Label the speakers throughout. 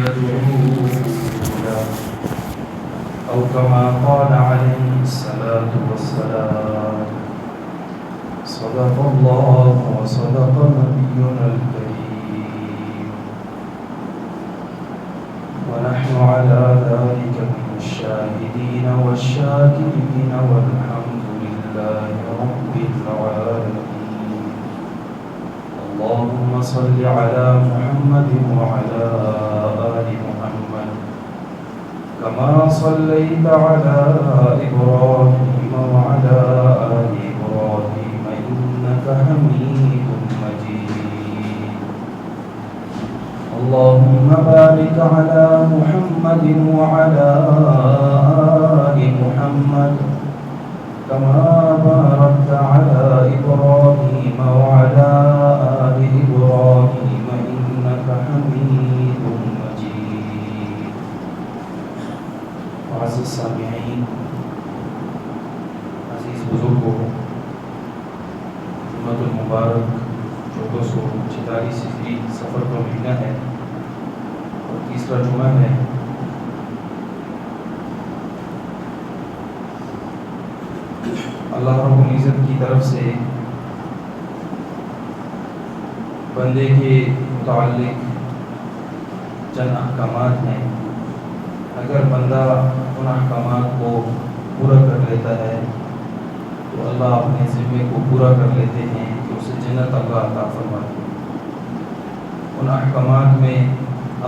Speaker 1: تدعوه له أو كما قال عليه الصلاة والسلام صدق الله وصدق نبينا الكريم ونحن على ذلك من الشاهدين والشاكرين والحمد لله رب العالمين. اللهم صل على محمد وعلى آل محمد كما صليت على إبراهيم وعلى آل إبراهيم إنك حميد مجيد. اللهم بارك على محمد وعلى آل محمد كما باركت على إبراهيم وعلى آل إبراهيم إنك حميد مجيد. معزز السامعین، عزیز بزرگوں، جمعۃ المبارک 1446 ہجری سفر کا مہینہ ہے اور تیسرا جمعہ ہے. اللہ رب العزت کی طرف سے بندے کے متعلق چند احکامات ہیں. اگر بندہ ان احکامات کو پورا کر لیتا ہے تو اللہ اپنے ذمے کو پورا کر لیتے ہیں کہ اسے جنت اللہ عطا فرماتے ہیں. ان احکامات میں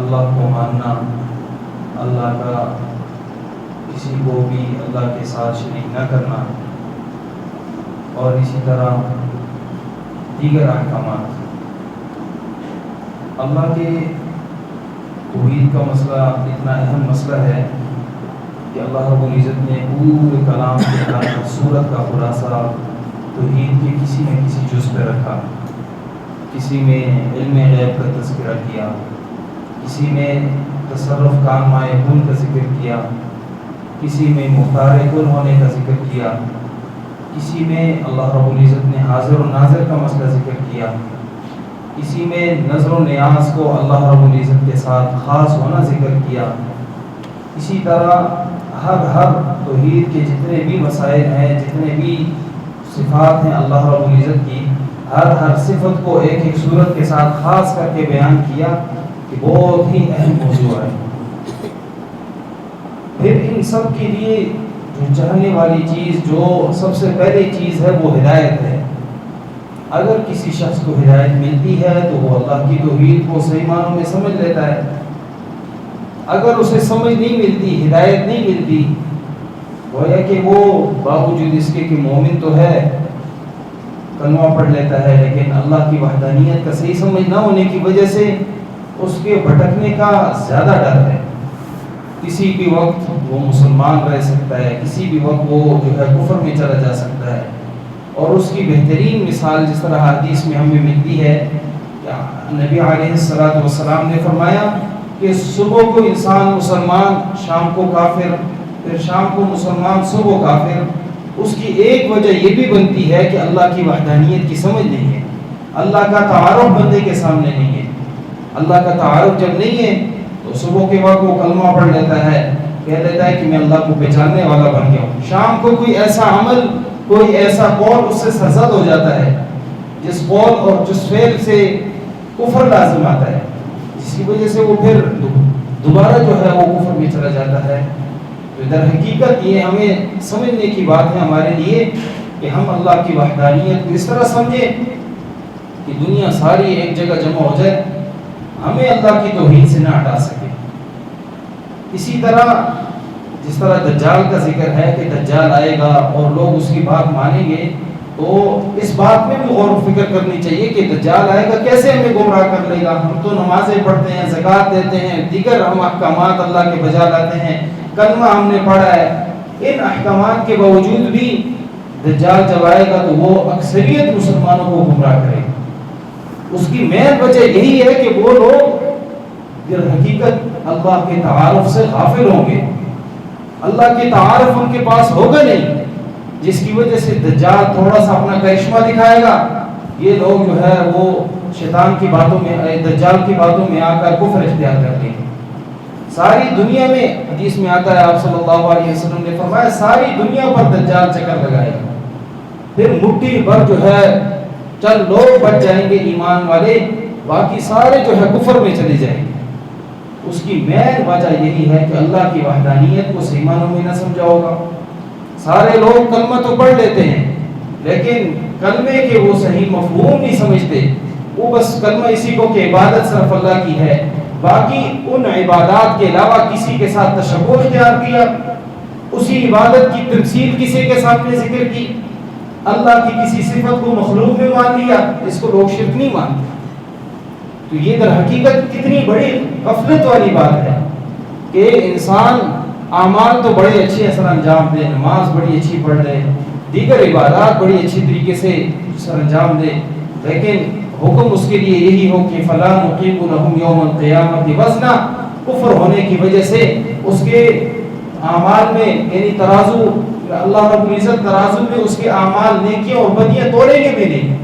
Speaker 1: اللہ کو ماننا، اللہ کا کسی کو بھی اللہ کے ساتھ شریک نہ کرنا، اور اسی طرح دیگر احکامات. اللہ کے توحید کا مسئلہ اتنا اہم مسئلہ ہے کہ اللہ رب العزت نے پورے کلام کے اندر سورت کا خلاصہ توحید کے کسی نہ کسی جز پہ رکھا. کسی میں علم غیب کا تذکرہ کیا، کسی میں تصرف کان مائے کن کا ذکر کیا، کسی میں مختار کن ہونے کا ذکر کیا، کسی میں اللہ رب العزت نے حاضر و ناظر کا مسئلہ ذکر کیا، کسی میں نظر و نیاز کو اللہ رب العزت کے ساتھ خاص ہونا ذکر کیا. اسی طرح ہر توحید کے جتنے بھی مسائل ہیں، جتنے بھی صفات ہیں اللہ رب العزت کی، ہر صفت کو ایک ایک صورت کے ساتھ خاص کر کے بیان کیا کہ بہت ہی اہم موضوع ہے. پھر ان سب کے لیے جو چاہنے والی چیز، جو سب سے پہلی چیز ہے، وہ ہدایت ہے. اگر کسی شخص کو ہدایت ملتی ہے تو وہ اللہ کی توحید کو صحیح معنوں میں سمجھ لیتا ہے. اگر اسے سمجھ نہیں ملتی، ہدایت نہیں ملتی، گویا کہ وہ باوجود اس کے کہ مومن تو ہے، کلمہ پڑھ لیتا ہے، لیکن اللہ کی وحدانیت کا صحیح سمجھ نہ ہونے کی وجہ سے اس کے بھٹکنے کا زیادہ ڈر ہے. کسی بھی وقت وہ مسلمان رہ سکتا ہے، کسی بھی وقت وہ جو ہے کفر میں چلا جا سکتا ہے. اور اس کی بہترین مثال جس طرح حدیث میں ہمیں ملتی ہے، نبی علیہ السلام نے فرمایا کہ صبح کو انسان مسلمان، شام کو کافر، پھر شام کو مسلمان، صبح کافر. اس کی ایک وجہ یہ بھی بنتی ہے کہ اللہ کی وحدانیت کی سمجھ نہیں ہے، اللہ کا تعارف بندے کے سامنے نہیں ہے. اللہ کا تعارف جب نہیں ہے تو صبح کے وقت وہ کلمہ پڑھ لیتا ہے، کہہ دیتا ہے کہ میں اللہ کو پہچاننے والا بن گیا ہوں. شام کو کوئی ایسا عمل، کوئی ایسا قول اس سے سرزد ہو جاتا ہے جس قول اور جس فعل سے کفر لازم آتا ہے، جس کی وجہ سے وہ پھر دوبارہ جو ہے وہ کفر میں چلا جاتا ہے. تو در حقیقت یہ ہمیں سمجھنے کی بات ہے ہمارے لیے کہ ہم اللہ کی وحدانیت کو اس طرح سمجھیں کہ دنیا ساری ایک جگہ جمع ہو جائے، ہمیں اللہ کی توحید سے نہ ہٹا سکے. اسی طرح جس طرح دجال کا ذکر ہے کہ دجال آئے گا اور لوگ اس کی بات مانیں گے، تو اس بات میں بھی غور و فکر کرنی چاہیے کہ دجال آئے گا کیسے ہمیں گمراہ کر لے گا. ہم تو نمازیں پڑھتے ہیں، زکوٰۃ دیتے ہیں، دیگر ہم احکامات اللہ کے بجا لاتے ہیں، کلمہ ہم نے پڑھا ہے. ان احکامات کے باوجود بھی دجال جب آئے گا تو وہ اکثریت مسلمانوں کو گمراہ کرے گا. اس کی مین وجہ یہی ہے کہ وہ لوگ در حقیقت اللہ کے تعارف سے غافل ہوں گے، اللہ کے تعارف ان کے پاس ہوگا نہیں، جس کی وجہ سے دجال تھوڑا سا اپنا کرشمہ دکھائے گا. یہ لوگ جو ہے وہ شیطان کی باتوں میں، دجال کی باتوں میں آ کر کفر اختیار کر لیں گے. ساری دنیا میں، حدیث میں آتا ہے آپ صلی اللہ علیہ وسلم نے فرمایا ساری دنیا پر دجال چکر لگائے گا، پھر مٹھی بھر جو ہے چند لوگ بچ جائیں گے ایمان والے، باقی سارے جو ہے کفر میں چلے جائیں گے۔ اس کی مین وجہ یہی ہے کہ اللہ کی وحدانیت کو صحیح معنوں میں نہ سمجھا ہوگا۔ سارے لوگ کلمہ تو پڑھ لیتے ہیں لیکن کلمے کے وہ صحیح مفہوم نہیں سمجھتے، وہ بس کلمہ اسی کو کہ عبادت صرف اللہ کی ہے، باقی ان عبادات کے علاوہ کسی کے ساتھ تشبہ اختیار کیا، اسی عبادت کی تمثیل کسی کے سامنے ذکر کی، اللہ کی کسی صفت کو مخلوق میں مان لیا، اس کو لوگ شرک نہیں مانتے۔ تو یہ در حقیقت کتنی بڑی غفلت والی بات ہے کہ انسان اعمال تو بڑے اچھے سر انجام دے، نماز بڑی اچھی پڑھ لے، دیگر عبادات بڑی اچھی طریقے سے سر انجام دے، لیکن حکم اس کے لیے یہی ہو کہ فلاں نقیم لہم یوم القیامت وزنا، کفر ہونے کی وجہ سے اس کے اعمال میں یعنی ترازو، اللہ رب العزت ترازو میں اس کے اعمال نیکیاں اور بدیاں توڑیں گے بھی نہیں۔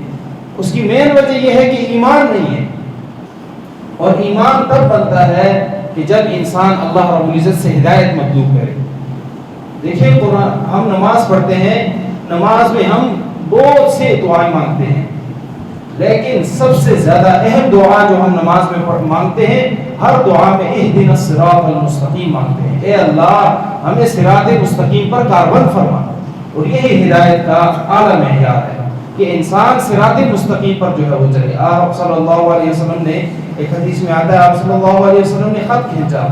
Speaker 1: اس کی مین وجہ یہ ہے کہ ایمان نہیں ہے، اور ایمان تب بنتا ہے کہ جب انسان اللہ رب العزت سے ہدایت مطلوب کرے۔ دیکھیں قرآن، ہم نماز پڑھتے ہیں، نماز میں ہم بہت سے دعائیں مانگتے ہیں، لیکن سب سے زیادہ اہم دعا جو ہم نماز میں مانگتے ہیں، ہر دعا میں اہدنا الصراط المستقیم مانگتے ہیں، اے اللہ ہمیں صراط مستقیم پر کاربند فرما۔ اور یہی ہدایت کا اعلیٰ معیار ہے کہ انسان صراط مستقیم پر جو ہے وہ چلے۔ آپ صلی اللہ علیہ وسلم نے، ایک حدیث میں آتا ہے آپ صلی اللہ علیہ وسلم نے خط کھینچا،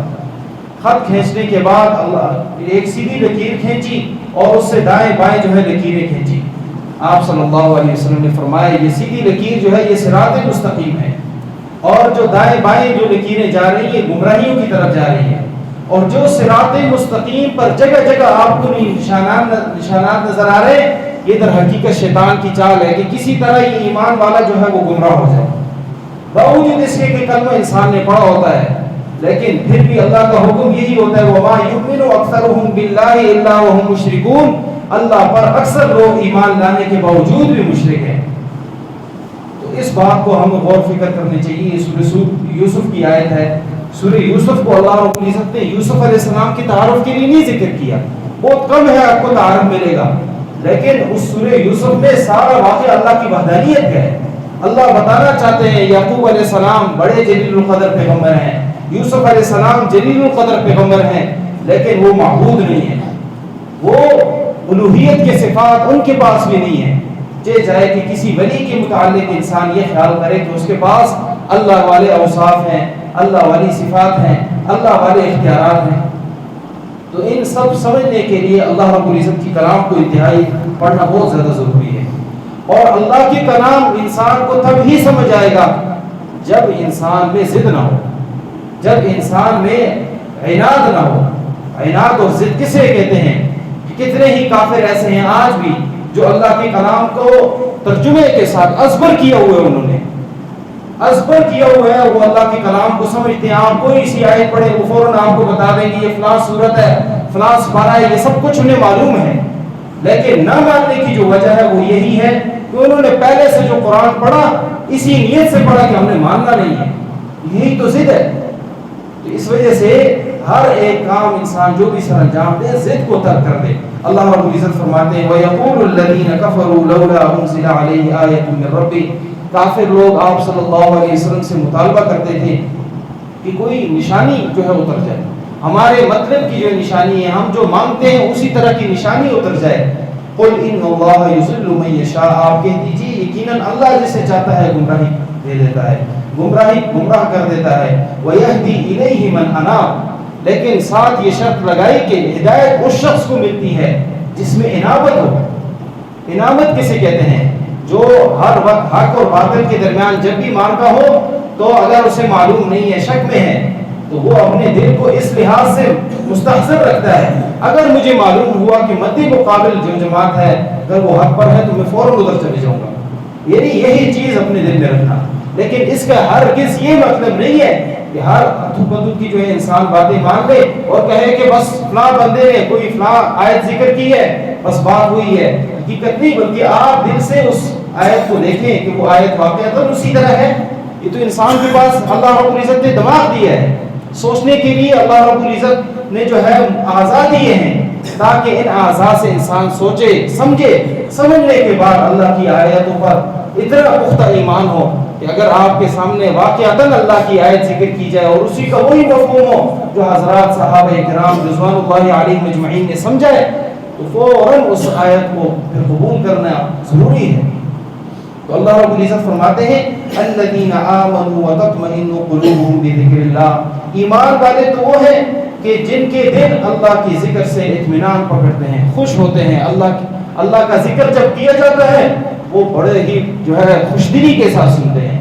Speaker 1: خط کھینچنے کے بعد اللہ ایک سیدھی لکیر کھینچی اور اس سے دائیں بائیں جو ہے لکیریں کھینچی۔ آپ صلی اللہ علیہ وسلم نے فرمایا یہ سیدھی لکیر جو ہے یہ صراط مستقیم ہے، اور جو دائیں بائیں جو لکیریں جا رہی ہیں گمراہیوں کی طرف جا رہی ہیں، اور جو صراط مستقیم پر جگہ جگہ آپ کو نشانات نظر آ رہے ہیں، یہ در حقیقت شیطان کی چال ہے کہ کسی طرح یہ ایمان والا جو ہے وہ گمراہ ہو جائے، باوجود اس کے کہ کلمہ انسان نے پڑھا ہوتا ہے، لیکن پھر بھی اللہ کا حکم یہی ہوتا ہے وَمَا يُؤْمِنُ أَكْثَرُهُمْ بِاللَّهِ إِلَّا وَهُمْ مُشْرِكُونَ، اللہ پر اکثر لوگ ایمان لانے کے باوجود بھی مشرک ہیں۔ تو اس بات کو ہم غور فکر کرنی چاہیے۔ سورہ یوسف کی آیت ہے، سورہ یوسف کو اللہ رب العزت نے یوسف علیہ السلام کی تعارف کے لیے نہیں ذکر کیا، بہت کم ہے آپ کو تعارف ملے گا، لیکن اس سورہ یوسف میں سارا واقعہ اللہ کی وحدانیت کا ہے۔ اللہ بتانا چاہتے ہیں یعقوب علیہ السلام بڑے جلیل القدر پیغمبر ہیں، یوسف علیہ السلام جلیل القدر پیغمبر ہیں، لیکن وہ معبود نہیں ہیں، وہ الوہیت کے صفات ان کے پاس بھی نہیں ہیں۔ جائے کہ کسی ولی کے متعلق انسان یہ خیال کرے کہ اس کے پاس اللہ والے اوصاف ہیں، اللہ والی صفات ہیں، اللہ والے اختیارات ہیں، تو ان سب سمجھنے کے لیے اللہ رب العزت کی کلام کو انتہائی پڑھنا بہت زیادہ ضروری ہے۔ اور اللہ کی کلام انسان کو تب ہی سمجھ آئے گا جب انسان میں ضد نہ ہو، جب انسان میں عناد نہ ہو۔ عناد اور ضد کسے کہتے ہیں؟ کتنے ہی کافر ایسے ہیں آج بھی جو اللہ کے کلام کو ترجمے کے ساتھ ازبر کیا ہوا ہے، انہوں نے ازبر کیا ہوا ہے، وہ اللہ کے کلام کو سمجھتے ہیں۔ آپ کوئی سی آیت پڑھے وہ فوراً آپ کو بتا دیں گے یہ فلاں صورت ہے، فلاں سپارہ ہے، یہ سب کچھ انہیں معلوم ہے، لیکن نہ ماننے کی جو وجہ ہے وہ یہی ہے کہ انہوں نے پہلے سے جو قرآن پڑھا اسی نیت سے پڑھا کہ ہم نے ماننا نہیں ہے، یہی تو ضد ہے۔ تو اس وجہ سے ہر ایک کام انسان جو بھی سر انجام دے ضد کو ترک کر دے۔ اللہ رب العزت فرماتے ہیں وَيَقُولُ الَّذِينَ كَفَرُوا لَوْلَا أُنزِلَ عَلَيْهِ آيَةٌ مِّن رَّبِّهِ، کافر لوگ آپ صلی اللہ علیہ وسلم سے مطالبہ کرتے تھے کہ کوئی نشانی جو ہے اتر جائے، ہمارے مطلب کی جو نشانی ہے، ہم جو مانگتے ہیں اسی طرح کی نشانی اتر جائے۔ قُلْ إِنَّ اللَّهَ يُضِلُّ مَن يَشَاءُ، آپ کہہ دیجیے یقیناً اللہ جسے چاہتا ہے گمراہی دے دیتا ہے، گمراہ کر دیتا ہے۔ وَيَهْدِي إِلَيْهِ مَنْ أَنَابَ، لیکن ساتھ یہ شرط لگائی کہ ہدایت اس شخص کو ملتی ہے جس میں انابت ہو۔ انابت کسے کہتے ہیں؟ جو ہر وقت حق اور باطل کے درمیان جب بھی مارکا ہو تو اگر اسے معلوم نہیں ہے، شک میں ہے، تو وہ اپنے دل کو اس لحاظ سے مستحضر رکھتا ہے اگر مجھے معلوم ہوا کہ مدی مقابل جو جماعت ہے اگر وہ حق پر ہے تو میں فوراً ادھر چلے جاؤں گا، یعنی یہی چیز اپنے دل میں رکھنا۔ لیکن اس کا ہرگز یہ مطلب نہیں ہے کہ ہر اتھو پتھو کی جو ہے انسان باتیں مان لے اور کہے کہ بس فلاں بندے نے کوئی فلاں آیت ذکر کی ہے بس بات ہوئی ہے، حقیقت نہیں، بلکہ آپ دل سے اس آیت کو دیکھیں کہ وہ آیت واقعہ تو اسی طرح ہے۔ یہ تو انسان کے پاس اللہ رب العزت نے دماغ دیا ہے، سوچنے کے لیے اللہ رب العزت نے جو ہے اعضاء دیے ہیں تاکہ ان اعضاء سے انسان سوچے سمجھے، سمجھنے کے بعد اللہ کی آیتوں پر اتنا پختہ ایمان ہو کہ اگر آپ کے سامنے واقعتاً اللہ کی آیت ذکر کی جائے اور اسی کا وہی مفہوم ہو جو حضرات صحابہ کرام رضوان اللہ علیہم اجمعین نے سمجھا ہے تو فوراً اس آیت کو پھر قبول کرنا ضروری ہے۔ تو اللہ رب العزت فرماتے ہیں الذین آمنوا وتطمئن قلوبهم بذکر اللہ، ایمان والے تو وہ ہیں کہ جن کے دل اللہ کی ذکر سے اطمینان پکڑتے ہیں، خوش ہوتے ہیں۔ اللہ کا ذکر جب کیا جاتا ہے وہ بڑے ہی جو ہے خوشدلی کے ساتھ سنتے ہیں،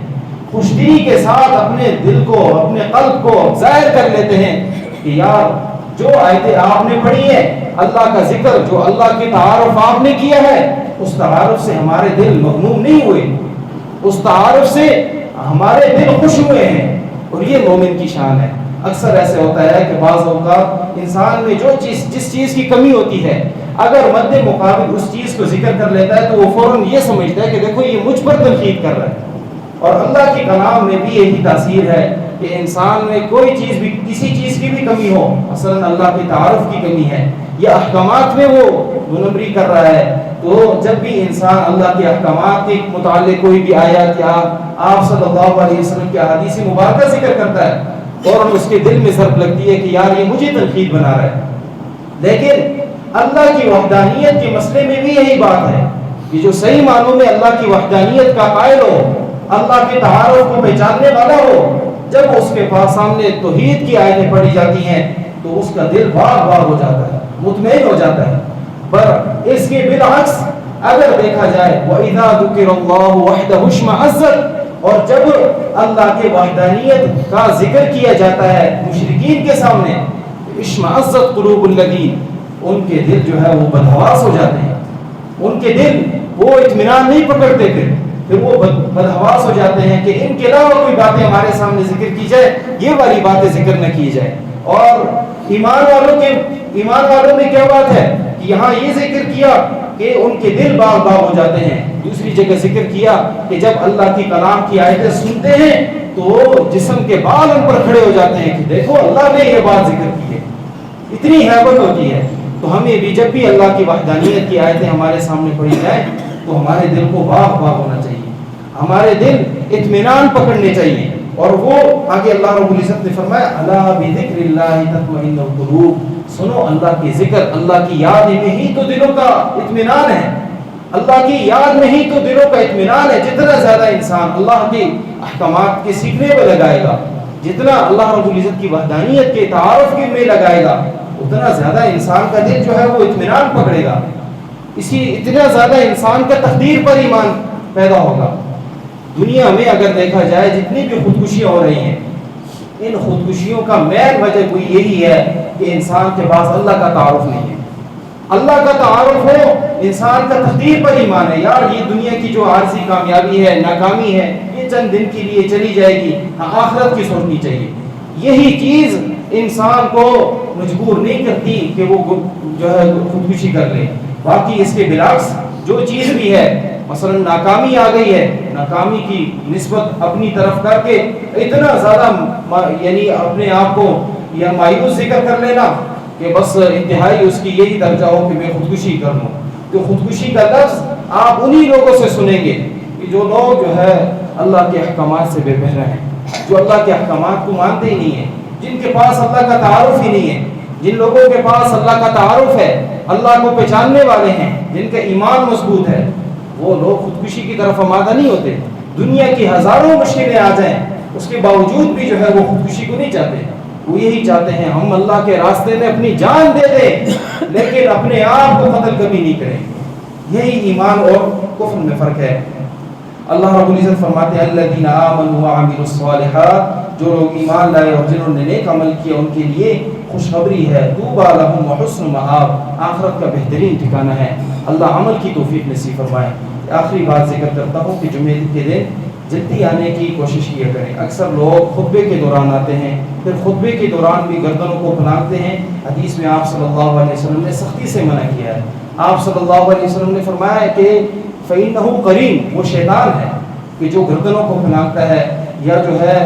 Speaker 1: خوشدلی کے ساتھ اپنے دل کو اپنے قلب کو ظاہر کر لیتے ہیں کہ یار جو آیتیں آپ نے پڑھی ہیں، اللہ کا ذکر جو اللہ کی تعارف آپ نے کیا ہے، اس تعارف سے ہمارے دل مغموم نہیں ہوئے، اس تعارف سے ہمارے دل خوش ہوئے ہیں، اور یہ مومن کی شان ہے۔ اکثر ایسے ہوتا ہے کہ بعض اوقات انسان میں جس چیز کی کمی ہوتی ہے اگر مد مقابل اس چیز کو ذکر کر لیتا ہے تو وہ فوراً یہ سمجھتا ہے کہ دیکھو یہ مجھ پر تنقید کر رہا ہے۔ اور اللہ کے کلام میں بھی یہی تاثیر ہے کہ انسان میں کوئی چیز بھی کسی چیز کی بھی کمی ہو، مثلا اللہ کی تعارف کی کمی ہے یا احکامات میں وہ دونمبری کر رہا ہے، تو جب بھی انسان اللہ کے احکامات کے متعلق کوئی بھی آیات یا آپ صلی اللہ علیہ وسلم کی احادیث مبارکہ ذکر کرتا ہے اور اس کے دل میں ضرب لگتی ہے کہ یار یہ مجھے تنقید بنا رہا ہے۔ لیکن اللہ کی وحدانیت کے مسئلے میں بھی یہی بات ہے کہ جو صحیح معنوں میں اللہ کی وحدانیت کا قائل ہو، اللہ کے تعارف کو پہچاننے والا ہو، جب اس کے پاس سامنے توحید کی آیتیں پڑھی جاتی ہیں تو اس کا دل باغ باغ ہو جاتا ہے، مطمئن ہو جاتا ہے۔ پر اس کے بالعکس اگر دیکھا جائے وَإِذَا ذُكِرَ اللَّهُ وَحْدَهُ اشْمَأَزَّتْ، اور جب اللہ کے وحدانیت کا ذکر کیا جاتا ہے مشرکین کے سامنے، اشمئزت قلوب الذین، ان کے دل جو ہے وہ بدحواس ہو جاتے ہیں، ان کے دل وہ اطمینان نہیں پکڑتے، پھر وہ بدحواس ہو جاتے ہیں کہ ان کے علاوہ کوئی باتیں ہمارے سامنے ذکر کی جائے، یہ والی باتیں ذکر نہ کی جائے۔ اور ایمان والوں میں کیا بات ہے کہ یہاں یہ ذکر کیا کہ ان کے دل باغ باغ ہو جاتے ہیں، دوسری جگہ ذکر کیا کہ جب اللہ کی کلام کی آیتیں سنتے ہیں تو جسم کے بال ان پر کھڑے ہو جاتے ہیں کہ دیکھو اللہ نے یہ بات ذکر کی ہے، اتنی ہیبت ہوتی ہے۔ تو ہمیں بھی جب بھی اللہ کی وحدانیت کی آیتیں ہمارے سامنے پڑھی جائیں تو ہمارے دل کو باغ باغ ہونا چاہیے، ہمارے دل اطمینان پکڑنے چاہیے۔ اور وہ آگے اللہ رب العزت نے فرمایا الا بذکر اللہ تطمئن القلوب، سنو اللہ کی ذکر، اللہ کی یاد میں ہی تو دلوں کا اطمینان ہے، اللہ کی یاد میں ہی تو دلوں کا اطمینان ہے۔ جتنا زیادہ انسان اللہ کے احکامات کے سیکھنے میں لگائے گا، جتنا اللہ رب العزت کی وحدانیت کے تعارف کے میں لگائے گا، اتنا زیادہ انسان کا دل جو ہے وہ اطمینان پکڑے گا، اتنا زیادہ انسان کا تقدیر پر ایمان پیدا ہوگا۔ دنیا میں اگر دیکھا جائے جتنی بھی خودکشیاں ہو رہی ہیں، ان خودکشیوں کا مین وجہ کوئی یہی ہے کہ انسان کے پاس اللہ کا تعارف نہیں ہے۔ اللہ کا تعارف ہو، انسان کا تقدیر پر ایمان ہے، یار یہ دنیا کی جو عارضی کامیابی ہے، ناکامی ہے، یہ چند دن کے لیے چلی جائے گی، آخرت کی سوچنی چاہیے۔ یہی چیز انسان کو مجبور نہیں کرتی کہ وہ جو ہے خودکشی کر لے۔ باقی اس کے برعکس جو چیز بھی ہے، مثلا ناکامی آ گئی ہے، ناکامی کی نسبت اپنی طرف کر کے اتنا زیادہ یعنی اپنے آپ کو یا مایوس ذکر کر لینا کہ بس انتہائی اس کی یہی درجہ ہو کہ میں خودکشی کر لوں۔ تو خودکشی کا لفظ آپ انہی لوگوں سے سنیں گے کہ جو لوگ جو ہے اللہ کے احکامات سے بے بہرہ ہیں، جو اللہ کے احکامات کو مانتے ہی نہیں ہیں، جن کے پاس اللہ کا تعارف ہی نہیں ہے۔ جن لوگوں کے پاس اللہ کا تعارف ہے، اللہ کو پہچاننے والے ہیں، جن کا ایمان مضبوط ہے، وہ لوگ خودکشی کی طرف آمادہ نہیں ہوتے۔ دنیا کی ہزاروں مشکلیں آ جائیں اس کے باوجود بھی جو ہے وہ خودکشی کو نہیں چاہتے، وہ یہی چاہتے ہیں ہم اللہ کے راستے میں اپنی جان دے دیں لیکن اپنے آپ کو قتل کبھی نہیں کریں۔ یہی ایمان اور کفر میں فرق ہے۔ اللہ رب العزت فرماتے ہیں الذین آمنوا وعملوا الصالحات، جو لوگ ایمان لائے اور جنہوں نے نیک عمل کیا ان کے لیے خوشخبری ہے، طوبی لہم وحسن مآب، آخرت کا بہترین ٹھکانہ ہے۔ اللہ عمل کی توفیق نصیب فرمائے۔ آخری بات ذکر کرتا ہوں کہ جمعے کے دن جلدی آنے کی کوشش کیا کریں۔ اکثر لوگ خطبے کے دوران آتے ہیں، پھر خطبے کے دوران بھی گردنوں کو پھلانگتے ہیں۔ حدیث میں آپ صلی اللہ علیہ وسلم نے سختی سے منع کیا ہے۔ آپ صلی اللہ علیہ وسلم نے فرمایا ہے کہ فَإِنَّهُ قَرِينٌ، وہ شیطان ہے کہ جو گردنوں کو پھلانگتا ہے یا جو ہے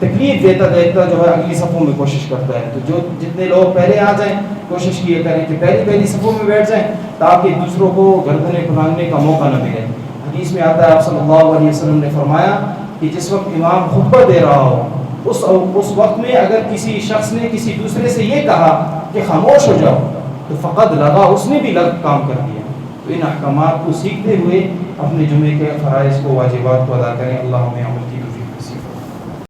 Speaker 1: تکلیف دیتا دیکھتا جو ہے اگلی صفوں میں کوشش کرتا ہے. تو جو جتنے لوگ پہلے آ جائیں کوشش کیے کریں کہ پہلی صفوں میں بیٹھ جائیں تاکہ دوسروں کو گردنیں پھلانگنے کا موقع نہ ملے. حدیث میں آتا ہے آپ صلی اللہ علیہ وسلم نے فرمایا کہ جس وقت امام خطبہ دے رہا ہو اس وقت میں اگر کسی شخص نے کسی دوسرے سے یہ کہا کہ خاموش ہو جاؤ تو فقط لگا اس نے بھی لگ کام کر دیا. تو ان احکامات کو سیکھتے ہوئے اپنے جمعے کے فرائض کو واجبات کو ادا کریں. اللہ ہمیں عمل کی